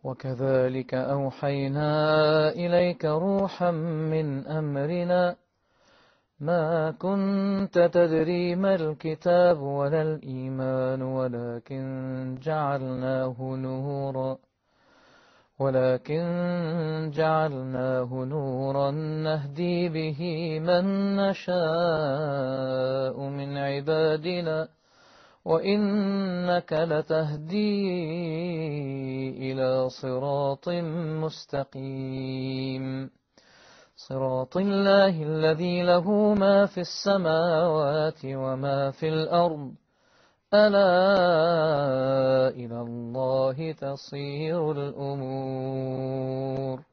وكذلك أوحينا إليك روحا من أمرنا ما كنت تدري ما الكتاب ولا الإيمان ولكن جعلناه نورا نهدي به من نشاء من عبادنا وإنك لتهدي إلى صراط مستقيم صراط الله الذي له ما في السماوات وما في الأرض ألا إلى الله تصير الأمور.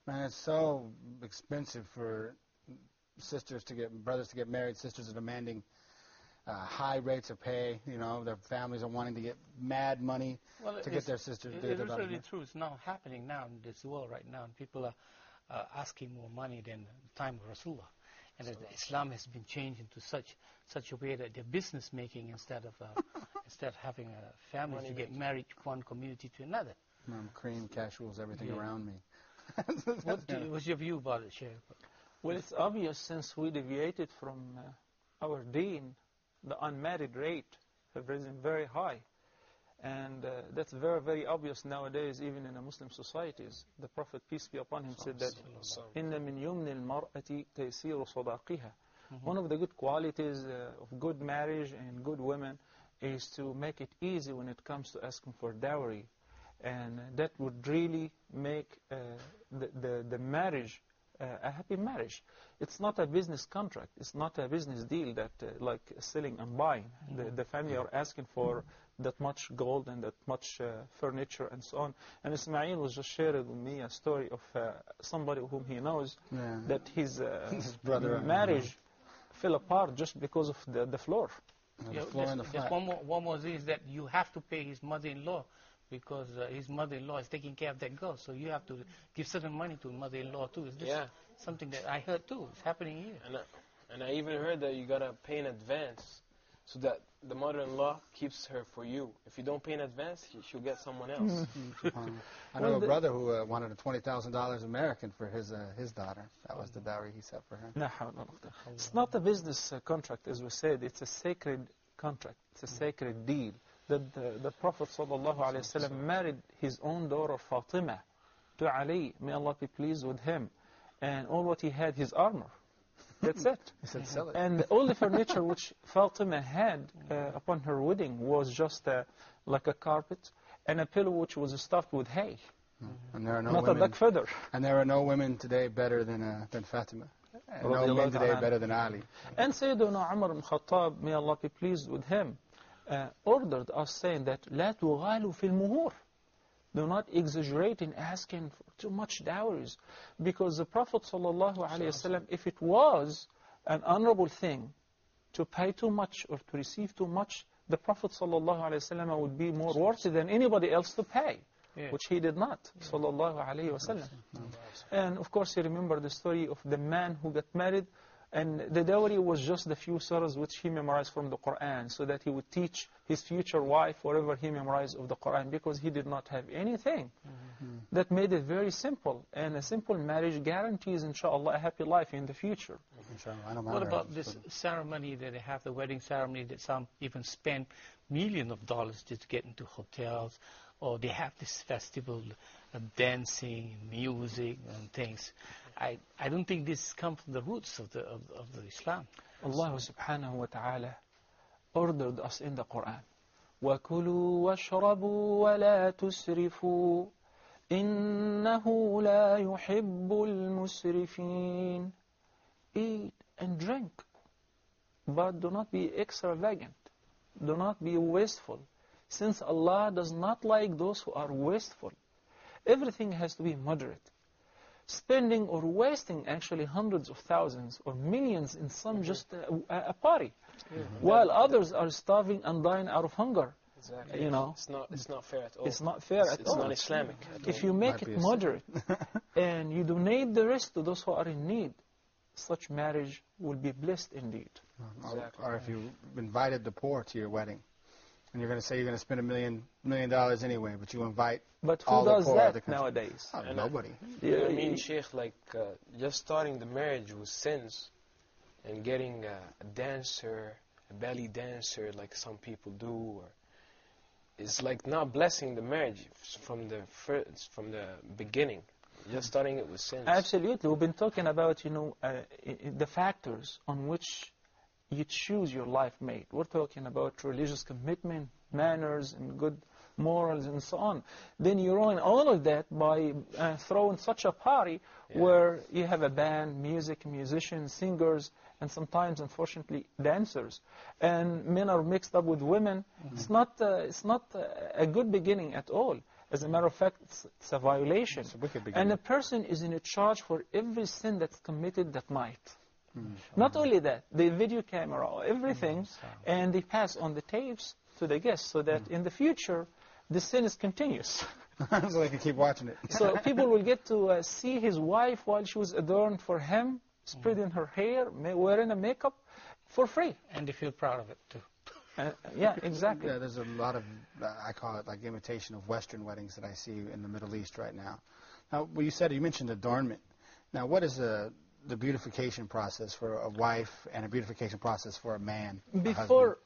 Man, it's so expensive for brothers to get married. Sisters are demanding high rates of pay. You know, their families are wanting to get mad money to get their sisters. It is really true. It's now happening now in this world right now. And people are asking more money than the time of Rasulullah. And Islam has been changed into such a way that they're business making instead of having a family to get married one community to another. Cream, cash rules everything around me. What's your view about it, Shaykh? Well, it's obvious since we deviated from our deen, the unmarried rate have risen very high. And that's very, very obvious nowadays, even in the Muslim societies. The Prophet, peace be upon him, said that إِنَّ مِنْ يُمْنِ الْمَرْأَةِ تَيْسِيرُ صَدَاقِهَا. One of the good qualities of good marriage and good women is to make it easy when it comes to asking for dowry. And that would really make the marriage a happy marriage. It's not a business contract. It's not a business deal that like selling and buying. The family are asking for that much gold and that much furniture and so on. And Ismail was just sharing with me a story of somebody whom he knows that his brother marriage fell apart just because of the floor. The floor in the flat. One more thing is that you have to pay his mother-in-law because his mother-in-law is taking care of that girl. So you have to give certain money to mother-in-law too. Is this something that I heard too? It's happening here. And I even heard that you got to pay in advance so that the mother-in-law keeps her for you. If you don't pay in advance, she'll get someone else. I know a brother who wanted $20,000 American for his daughter. That was the dowry he set for her. It's not a business contract, as we said. It's a sacred contract. It's a sacred deal. The Prophet ﷺ married his own daughter Fatima to Ali. May Allah be pleased with him. And all what he had, his armor. That's it. He said, sell it. And all the furniture which Fatima had upon her wedding was just like a carpet and a pillow which was stuffed with hay. And there are no not women, a duck feather. And there are no women today better than Fatima. And no men today better than Ali. And Sayyidina Umar ibn Khattab, may Allah be pleased with him, ordered us saying that لا تغالوا في المهور. Do not exaggerate in asking for too much dowries. Because the Prophet ﷺ, if it was an honorable thing to pay too much or to receive too much, the Prophet ﷺ would be more worthy than anybody else to pay, which he did not. ﷺ. And of course, you remember the story of the man who got married, and the dowry was just the few surahs which he memorized from the Quran, so that he would teach his future wife whatever he memorized of the Quran, because he did not have anything. That made it very simple. And a simple marriage guarantees, inshallah, a happy life in the future. What about this ceremony that they have, the wedding ceremony, that some even spend millions of dollars just to get into hotels, or they have this festival of dancing, music, and things. I don't think this comes from the roots of the Islam. Allah subhanahu wa ta'ala ordered us in the Quran, وَكُلُوا وَاشْرَبُوا وَلَا تُسْرِفُوا إِنَّهُ لَا يُحِبُّ الْمُسْرِفِينَ. Eat and drink, but do not be extravagant. Do not be wasteful, since Allah does not like those who are wasteful. Everything has to be moderate. Spending or wasting actually hundreds of thousands or millions in some just a party, while others are starving and dying out of hunger. Exactly. You know, it's not fair at all. It's not fair at all. It's not Islamic. If you make it moderate and you donate the rest to those who are in need, such marriage will be blessed indeed. Or if you invited the poor to your wedding, And you're going to say you're going to spend $1 million anyway, but you invite But who all the does poor of the that country. nowadays? Oh, nobody. I mean, Sheikh, like just starting the marriage with sins and getting a dancer, a belly dancer, like some people do, or it's like not blessing the marriage from the beginning. Just starting it with sins. Absolutely. We've been talking about, the factors on which you choose your life mate. We're talking about religious commitment, manners, and good morals, and so on. Then you ruin all of that by throwing such a party where you have a band, music, musicians, singers, and sometimes, unfortunately, dancers. And men are mixed up with women. It's not a good beginning at all. As a matter of fact, it's a violation. It's a wicked beginning. And a person is in charge for every sin that's committed that night. Not only that, the video camera, everything, and they pass on the tapes to the guests so that in the future, the sin is continuous. So they can keep watching it. So people will get to see his wife while she was adorned for him, spreading her hair, wearing a makeup for free. And they feel proud of it, too. Yeah, exactly. Yeah, there's a lot of, I call it like imitation of Western weddings that I see in the Middle East right now. Now, well, you mentioned adornment. Now, what is the beautification process for a wife and a beautification process for a man? Before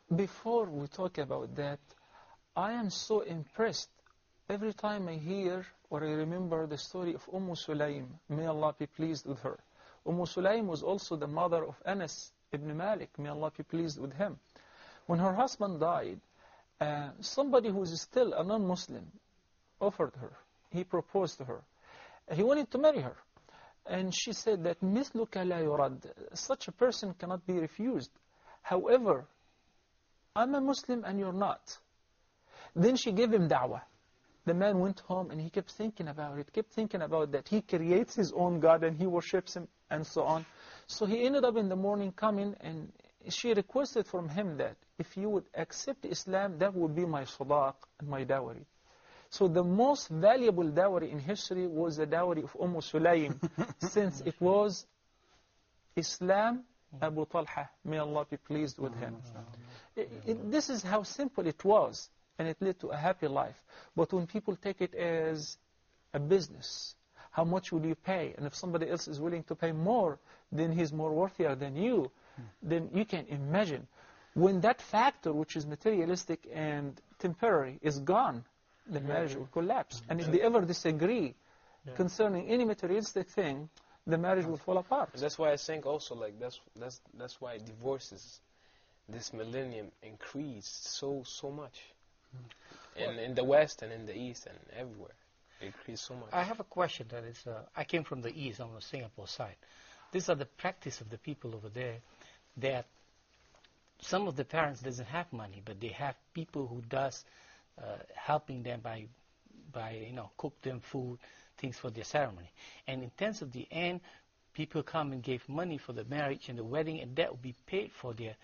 we talk about that, I am so impressed every time I hear or I remember the story of Sulaym. May Allah be pleased with her. Sulaym was also the mother of Anas ibn Malik. May Allah be pleased with him. When her husband died, somebody who is still a non-Muslim offered her. He proposed to her. He wanted to marry her. And she said that مِثْلُكَ لَا يُرَدْ. Such a person cannot be refused. However, I'm a Muslim and you're not. Then she gave him da'wah. The man went home and he kept thinking about it, kept thinking about that. He creates his own God and he worships him and so on. So he ended up in the morning coming and she requested from him that if you would accept Islam, that would be my sadaq and my dowry. So the most valuable dowry in history was the dowry of Sulaym, since it was Islam, Abu Talha, may Allah be pleased with him. This is how simple it was, and it led to a happy life. But when people take it as a business, how much will you pay? And if somebody else is willing to pay more, then he's more worthier than you. Then you can imagine when that factor, which is materialistic and temporary, is gone, the marriage will collapse. And if they ever disagree concerning any materialistic thing, the marriage will fall apart. And that's why I think also like that's why divorces this millennium increased so much. In the West and in the East and everywhere. It increased so much. I have a question that is, I came from the East, on the Singapore side. These are the practice of the people over there, that some of the parents doesn't have money, but they have people who does helping them by cook them food, things for their ceremony. And in terms of the end, people come and give money for the marriage and the wedding, and that will be paid for their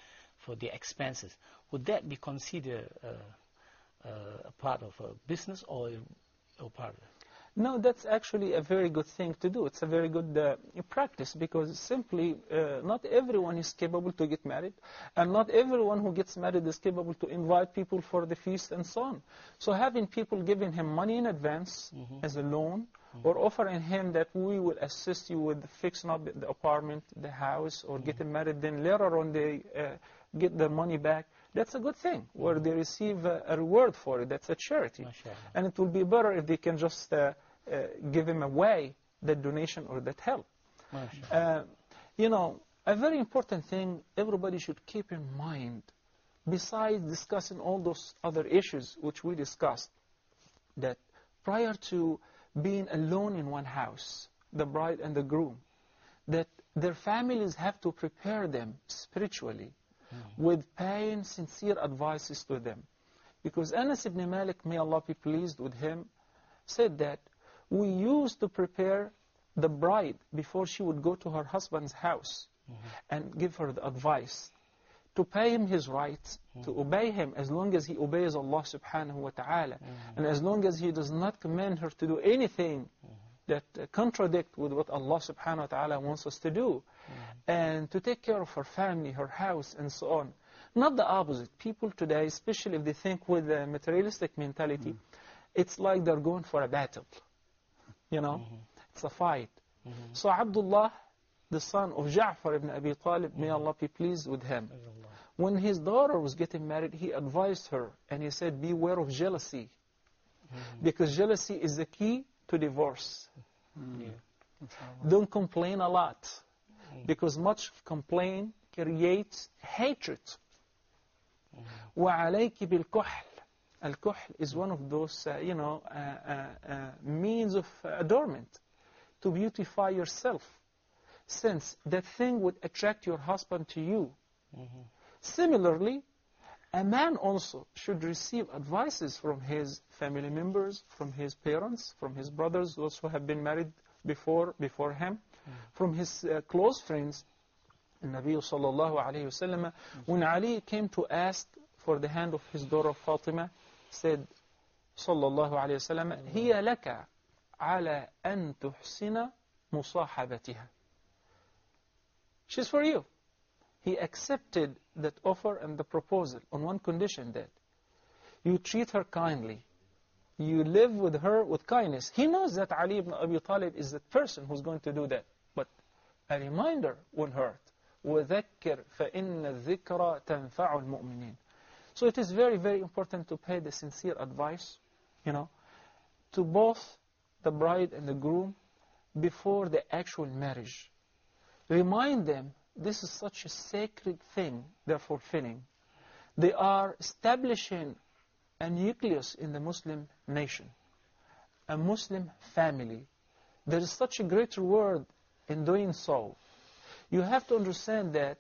expenses. Would that be considered a part of a business or part of it? No, that's actually a very good thing to do. It's a very good practice, because simply not everyone is capable to get married, and not everyone who gets married is capable to invite people for the feast and so on. So having people giving him money in advance as a loan, or offering him that we will assist you with fixing up the apartment, the house, or getting married, then later on they get their money back, that's a good thing, where they receive a reward for it. That's a charity. And it will be better if they can just give him away that donation or that help. A very important thing everybody should keep in mind, besides discussing all those other issues which we discussed, that prior to being alone in one house, the bride and the groom, that their families have to prepare them spiritually with paying sincere advices to them. Because Anas ibn Malik, may Allah be pleased with him, said that we used to prepare the bride before she would go to her husband's house and give her the advice to pay him his rights, to obey him as long as he obeys Allah subhanahu wa ta'ala, and as long as he does not command her to do anything that contradict with what Allah subhanahu wa ta'ala wants us to do, and to take care of her family, her house, and so on. Not the opposite. People today, especially if they think with a materialistic mentality, it's like they're going for a battle. You know, it's a fight. So Abdullah, the son of Ja'far ibn Abi Talib, may Allah be pleased with him, when his daughter was getting married, he advised her and he said, beware of jealousy, because jealousy is the key to divorce. Don't complain a lot, because much complaint creates hatred. وَعَلَيْكِ بِالْكُحْلِ. Al-kuhl is one of those, means of adornment, to beautify yourself, since that thing would attract your husband to you. Similarly, a man also should receive advices from his family members, from his parents, from his brothers, those who have been married before him, from his close friends. Nabi sallallahu alayhi wasallam, when Ali came to ask for the hand of his daughter Fatima, said sallallahu alayhi wasallam, hiya laka ala an tuhsina musahabatiha. She's for you. He accepted that offer and the proposal on one condition, that you treat her kindly, you live with her with kindness. He knows that Ali ibn Abi Talib is the person who's going to do that, but a reminder won't hurt. وَذَكِّرْ فَإِنَّ الذِّكْرَ تَنْفَعُ الْمُؤْمِنِينَ. So it is very, very important to pay the sincere advice, to both the bride and the groom before the actual marriage. Remind them this is such a sacred thing they're fulfilling. They are establishing a nucleus in the Muslim nation, a Muslim family. There is such a great reward in doing so. You have to understand that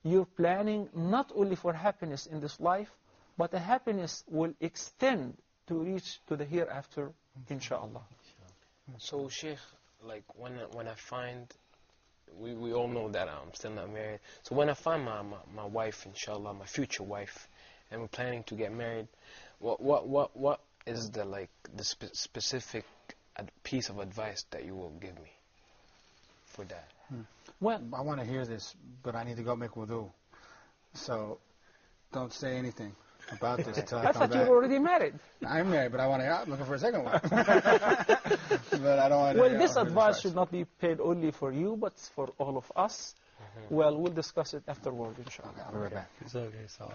you're planning not only for happiness in this life, but the happiness will extend to reach to the hereafter, inshallah. So, Sheikh, like when I find, we all know that I'm still not married. So when I find my wife, inshallah, my future wife, and we're planning to get married, what is the specific piece of advice that you will give me for that? Well, I want to hear this, but I need to go make wudu. So don't say anything about this until I come back. I thought you were already married. I'm married, but I'm looking for a second one. But I don't want to. Well, this advice should not be paid only for you, but for all of us. Well, we'll discuss it afterward, inshallah. I'll be right back. It's okay, Salah.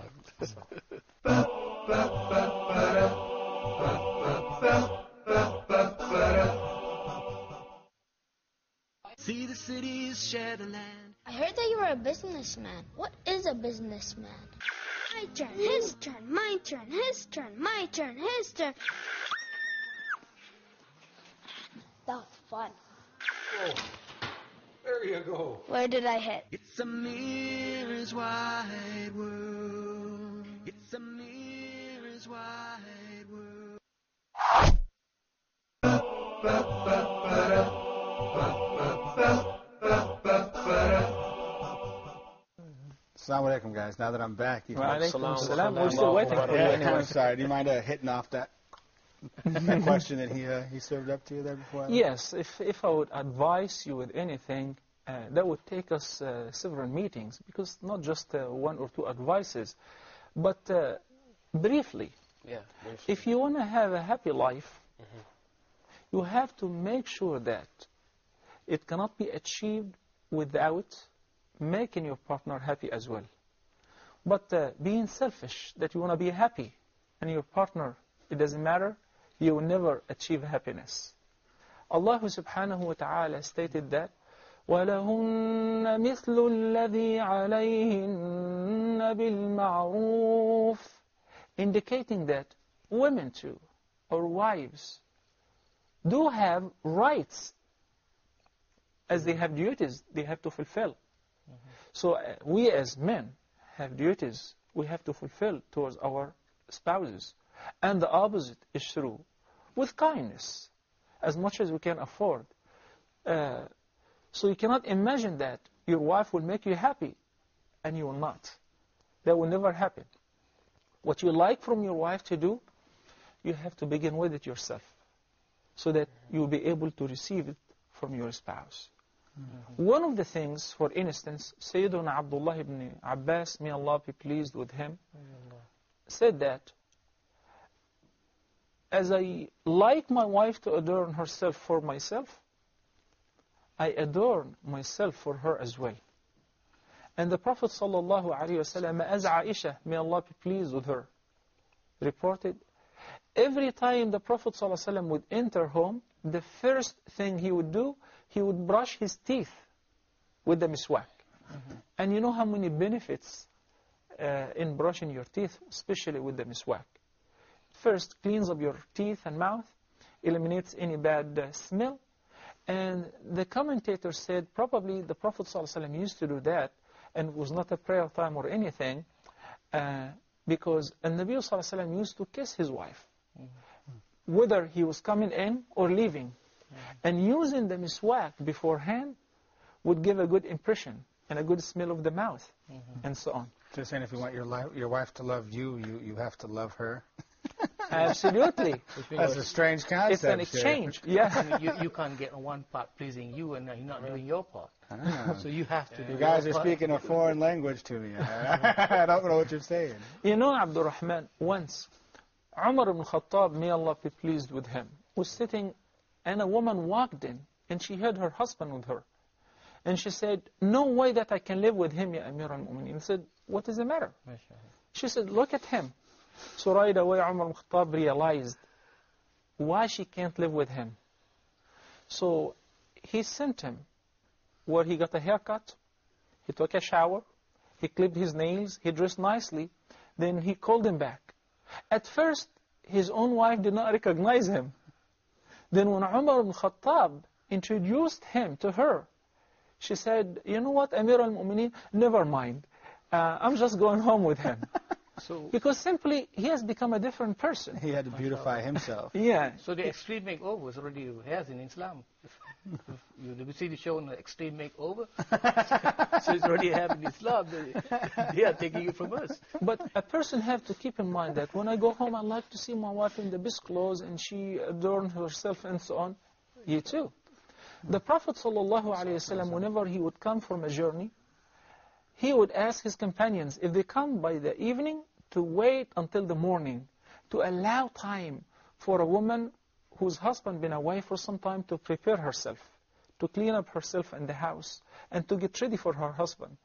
See the cities share the land. I heard that you were a businessman. What is a businessman? My turn, his turn, my turn, his turn, my turn, his turn. That was fun. Oh, there you go. Where did I hit? It's a mirror's wide world. It's a mirror's wide world. Assalamu alaikum, guys. Now that I'm back, Wa alaikum salam. We're still waiting for you anyway. I'm sorry. Do you mind hitting off that question that he served up to you there before? Yes. If I would advise you with anything, that would take us several meetings, because not just one or two advices, but briefly. Yeah. If you want to have a happy life, you have to make sure that it cannot be achieved without making your partner happy as well. But being selfish, that you want to be happy, and your partner, it doesn't matter, you will never achieve happiness. Allah subhanahu wa ta'ala stated that, وَلَهُنَّ مِثْلُ الَّذِي عَلَيْهِنَّ بِالْمَعْرُوفِ, indicating that women too, or wives, do have rights, as they have duties they have to fulfill. So we as men have duties we have to fulfill towards our spouses. And the opposite is true, with kindness, as much as we can afford. So you cannot imagine that your wife will make you happy, and you will not. That will never happen. What you like from your wife to do, you have to begin with it yourself, so that you will be able to receive it from your spouse. One of the things, for instance, Sayyiduna Abdullah ibn Abbas, may Allah be pleased with him, said that, as I like my wife to adorn herself for myself, I adorn myself for her as well. And the Prophet ﷺ, as Aisha, may Allah be pleased with her, reported, every time the Prophet ﷺ would enter home, the first thing he would do, he would brush his teeth with the miswak. And you know how many benefits in brushing your teeth, especially with the miswak. First, cleans up your teeth and mouth, eliminates any bad smell. And the commentator said probably the Prophet ﷺ used to do that, and it was not a prayer time or anything, because the Nabi ﷺ used to kiss his wife, whether he was coming in or leaving. And using the miswak beforehand would give a good impression and a good smell of the mouth, and so on. So you're saying if you want your wife to love you, you have to love her? Absolutely. That's a strange concept. It's an exchange. Yeah. I mean, you can't get one part pleasing you and you're not doing your part. So you have to do You guys your are part. speaking a foreign language to me. I don't know what you're saying. You know, Abdul Rahman, once, Umar ibn Khattab, may Allah be pleased with him, was sitting and a woman walked in and she had her husband with her. And she said, no way that I can live with him, Ya Amir al-Mu'mineen. He said, what is the matter? She said, look at him. So right away Umar ibn Khattab realized why she can't live with him. So he sent him where he got a haircut, he took a shower, he clipped his nails, he dressed nicely, then he called him back. At first, his own wife did not recognize him. Then when Umar ibn Khattab introduced him to her, she said, you know what, Amir al-Mu'mineen, never mind. I'm just going home with him. Because simply, he has become a different person. He had to beautify himself. Yeah. So the extreme makeover is already has in Islam. You see the show on the extreme makeover? So it's already happened in Islam. They are taking it from us. But a person have to keep in mind that when I go home, I like to see my wife in the best clothes and she adorns herself and so on. You too. The Prophet ﷺ, whenever he would come from a journey, he would ask his companions, if they come by the evening, to wait until the morning, to allow time for a woman whose husband been away for some time to prepare herself, to clean up herself in the house, and to get ready for her husband.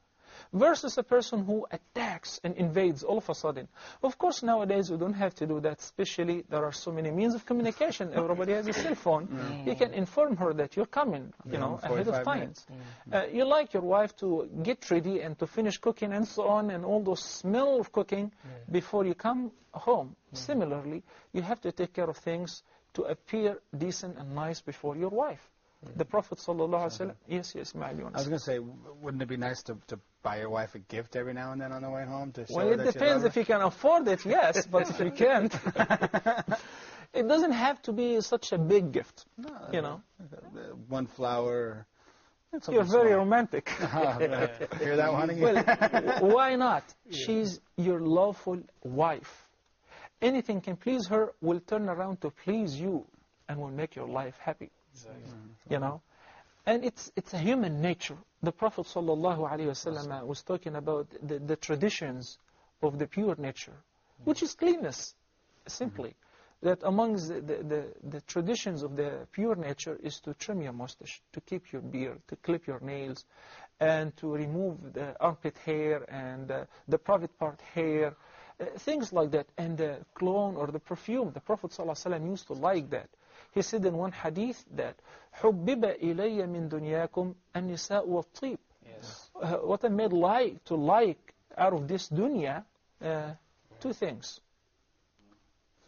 Versus a person who attacks and invades all of a sudden. Of course, nowadays we don't have to do that, especially there are so many means of communication. Everybody has a cell phone. You can inform her that you're coming, you know, ahead of time. You like your wife to get ready and to finish cooking and so on, and all those smell of cooking before you come home. Similarly, you have to take care of things to appear decent and nice before your wife. The Prophet ﷺ, yes, Ismail, I was going to say, wouldn't it be nice to buy your wife a gift every now and then on the way home? To show well, her it that depends if you can afford it, yes, but if you can't, it doesn't have to be such a big gift, you know. One flower. You're very romantic. Hear that one again? Well, why not? She's your lawful wife. Anything can please her will turn around to please you and will make your life happy. You know, and it's a human nature. The Prophet ﷺ was talking about the traditions of the pure nature, which is cleanness, simply. That amongst the traditions of the pure nature is to trim your mustache, to keep your beard, to clip your nails, and to remove the armpit hair and the private part hair, things like that. And the cologne or the perfume, the Prophet ﷺ used to like that. He said in one hadith that حُبِّبَ إِلَيَّ مِن دُنْيَاكُمْ النِّسَاءُ وَالطِّيبُ. What I made to like out of this dunya, two things.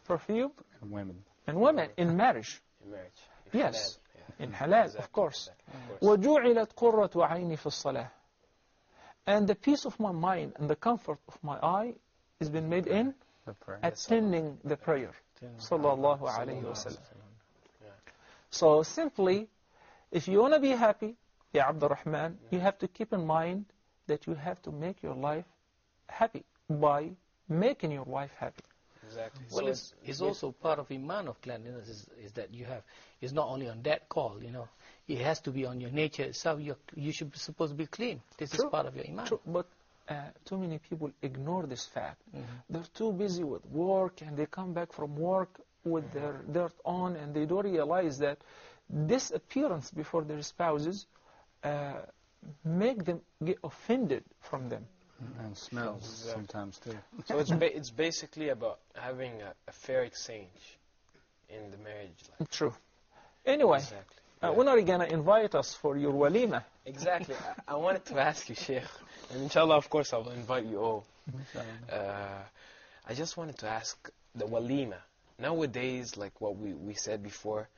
Perfume and women. And women in marriage. In marriage. Yes. Halal. In halal, of course. وَجُعِلَتْ قُرَّةُ عَيْنِ فِي الصَّلَاةِ. And the peace of my mind and the comfort of my eye has been made in attending the prayer. Sallallahu alayhi wa sallam. So simply, if you want to be happy, Ya Abdul Rahman, you have to keep in mind that you have to make your life happy by making your wife happy. Exactly. Well, So it's also part of Iman of cleanliness is that you have, it's not only on that call, you know. It has to be on your nature itself. You should be supposed to be clean. This is part of your Iman. True, but too many people ignore this fact. They're too busy with work, and they come back from work with their dirt on, and they don't realize that this appearance before their spouses make them get offended from them. And smells sometimes too. So it's basically about having a fair exchange in the marriage life. True. Anyway, Exactly. when are you going to invite us for your walima? Exactly. I wanted to ask you, Sheikh, and inshallah, of course, I will invite you all. I just wanted to ask the walima. Nowadays, like what we said before,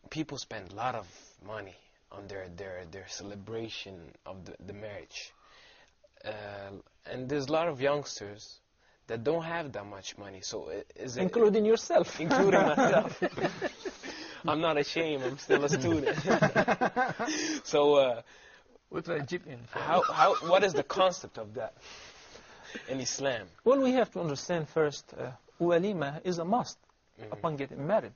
people spend a lot of money on their celebration of the marriage. And there's a lot of youngsters that don't have that much money. So including yourself. Including myself. I'm not ashamed. I'm still a student. So, what is the concept of that in Islam? Well, we have to understand first, walima is a must upon getting married.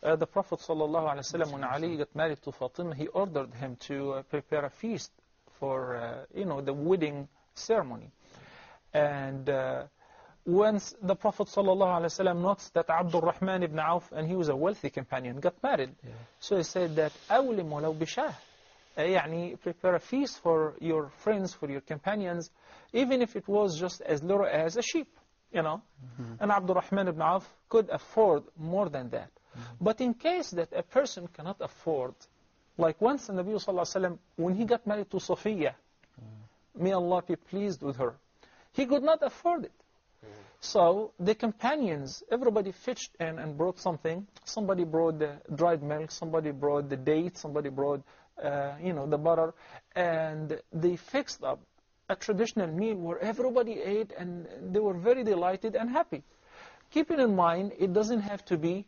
The Prophet ﷺ, when Ali got married to Fatima, he ordered him to prepare a feast for, the wedding ceremony. And once the Prophet ﷺ noticed that Abdul Rahman ibn Auf, and he was a wealthy companion, got married. So he said that أَوْلِمْ وَلَوْ بِشَاهٍ يعني prepare a feast for your friends, for your companions, even if it was just as little as a sheep, And Abdul Rahman ibn Auf could afford more than that. But in case that a person cannot afford, like once the Nabi ﷺ, when he got married to Safiya, may Allah be pleased with her, he could not afford it. So the companions, everybody pitched in and brought something. Somebody brought the dried milk, somebody brought the dates, somebody brought the butter, and they fixed up a traditional meal where everybody ate and they were very delighted and happy. Keeping in mind, it doesn't have to be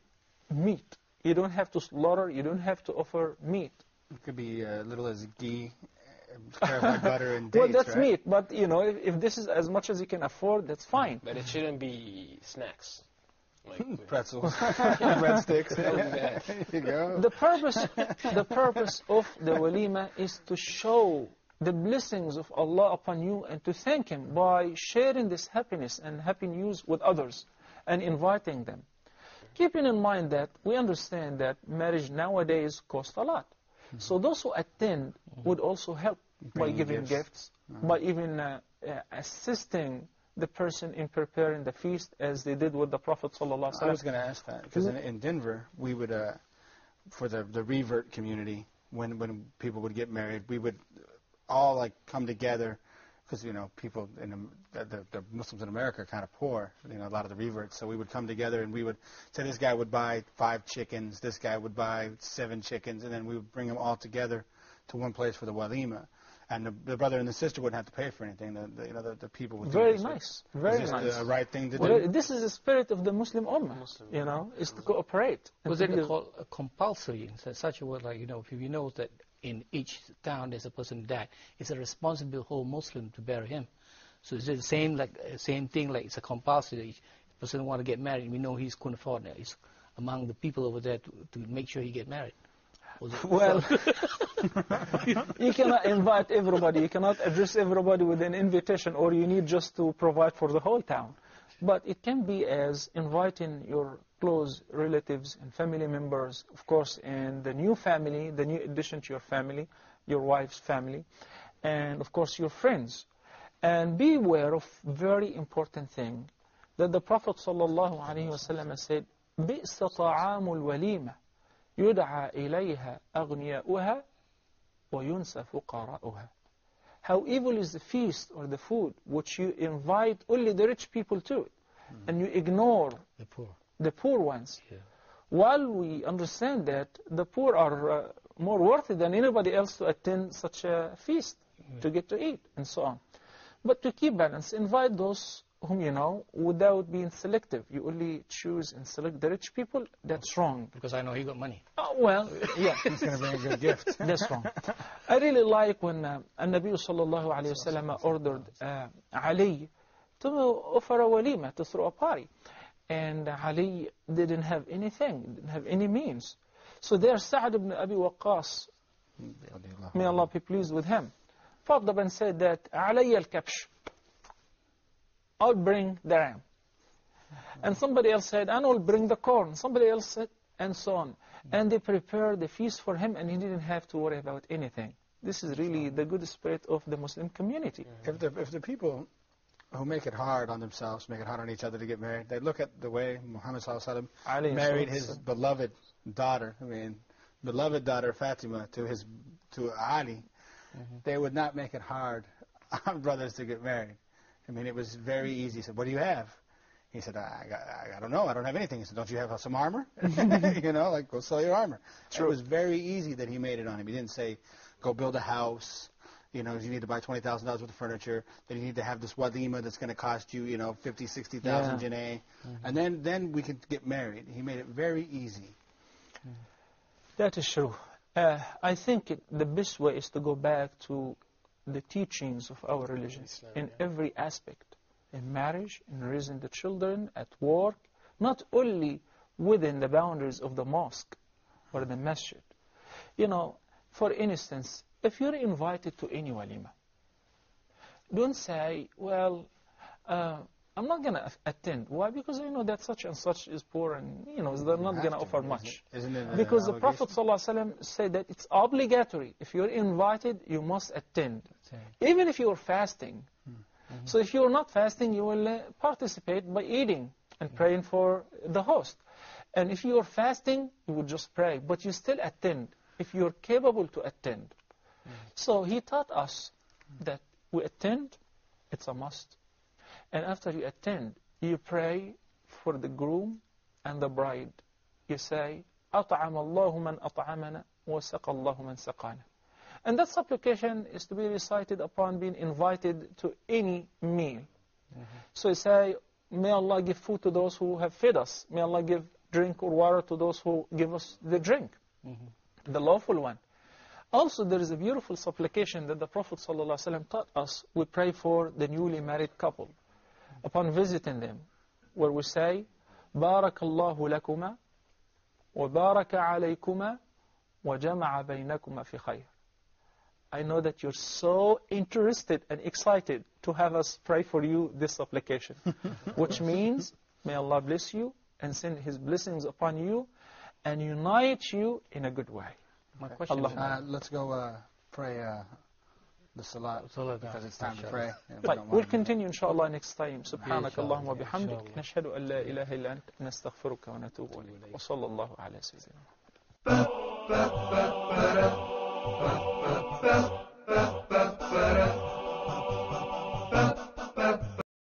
meat. You don't have to slaughter, you don't have to offer meat. It could be little as ghee, clarified butter, and dates, well, that's right? meat, but if this is as much as you can afford, that's fine. But it shouldn't be snacks. Like pretzels, breadsticks. There you go. The purpose of the walima is to show the blessings of Allah upon you and to thank Him by sharing this happiness and happy news with others and inviting them. Keeping in mind that we understand that marriage nowadays costs a lot. So those who attend would also help by giving gifts, by even assisting the person in preparing the feast as they did with the Prophet ﷺ. I was going to ask that because in Denver, we would, for the revert community, when people would get married, we would all come together because people in the Muslims in America are kind of poor, a lot of the reverts. So we would come together and we would say this guy would buy 5 chickens, this guy would buy 7 chickens, and then we would bring them all together to one place for the walima. And the brother and the sister wouldn't have to pay for anything. The people would do very this. nice, very nice. nice. The right thing to do. do. This is the spirit of the Muslim Ummah. Is to cooperate. Was it compulsory in such a way, if you know that in each town there's a person who died, it's a responsibility of the whole Muslim to bury him. So is it the same thing, like it's a compulsory? Each person want to get married, we know he's couldn't afford it. He's among the people over there to make sure he get married. Well, you cannot invite everybody. You cannot address everybody with an invitation, or you need just to provide for the whole town. But it can be as inviting your close relatives and family members, of course, and the new family, the new addition to your family, your wife's family, and of course your friends. And be aware of very important thing that the Prophet ﷺ said, بِئْسَ طَعَامُ الْوَلِيمَةِ يُدْعَى إِلَيْهَا أَغْنِيَاؤُهَا وَيُنْسَ فُقَرَاؤُهَا. How evil is the feast or the food which you invite only the rich people to, and you ignore the poor ones. While we understand that the poor are more worthy than anybody else to attend such a feast, to get to eat, and so on. But to keep balance, invite those whom you know without being selective. You only choose and select the rich people. That's wrong. Because I know he got money. Oh, well, yeah. He's going to bring a good gift. That's wrong. I really like when Nabi sallallahu alayhi wa sallam ordered Ali to offer a walima, to throw a party. and Ali didn't have anything, didn't have any means. So there Sa'd ibn Abi Waqqas, may Allah be pleased with him, popped up and said that عَلَيَّ الْكَبْشِ, I'll bring the ram. And somebody else said, and I'll bring the corn. Somebody else said, and so on. And they prepared the feast for him, and he didn't have to worry about anything. This is really the good spirit of the Muslim community. If the people who make it hard on themselves, make it hard on each other to get married, they look at the way Muhammad sallallahu alaihi wasallam married his beloved daughter, beloved daughter Fatima to Ali, they would not make it hard on brothers to get married. It was very easy. He said, what do you have? He said, I don't know. I don't have anything. He said, don't you have some armor? Go sell your armor. True. It was very easy that he made it on him. He didn't say, go build a house. You need to buy $20,000 worth of furniture. Then you need to have this walima that's going to cost you, 50, 60,000 janae. And then we could get married. He made it very easy. That is true. I think the best way is to go back to the teachings of our religion in every aspect. In marriage, in raising the children, at work, not only within the boundaries of the mosque or the masjid. For instance, if you're invited to any walima, don't say, well, I'm not going to attend. Why? Because I know that such and such is poor and, they're not going to offer much. Isn't it because the Prophet ﷺ said that it's obligatory. If you're invited, you must attend. Even if you're fasting. So if you're not fasting, you will participate by eating and praying for the host. And if you're fasting, you will just pray. But you still attend if you're capable to attend. So he taught us that we attend, it's a must. And after you attend, you pray for the groom and the bride. You say, أطعم الله من أطعمنا وسقى الله من سقانا. And that supplication is to be recited upon being invited to any meal. So you say, may Allah give food to those who have fed us. May Allah give drink or water to those who give us the drink, the lawful one. Also, there is a beautiful supplication that the Prophet ﷺ taught us. We pray for the newly married couple upon visiting them, where we say, بارك الله لكما وبارك عليكما وجمع بينكما في خير. I know that you're so interested and excited to have us pray for you this supplication, which means, may Allah bless you and send His blessings upon you and unite you in a good way. My question is, let's go pray the Salah because it's time to pray. We'll continue inshallah next time. سبحانك اللهم وبحمدك نشهد أن لا إله إلا أنت نستغفرك ونتوب إليك وصلى الله على سيدنا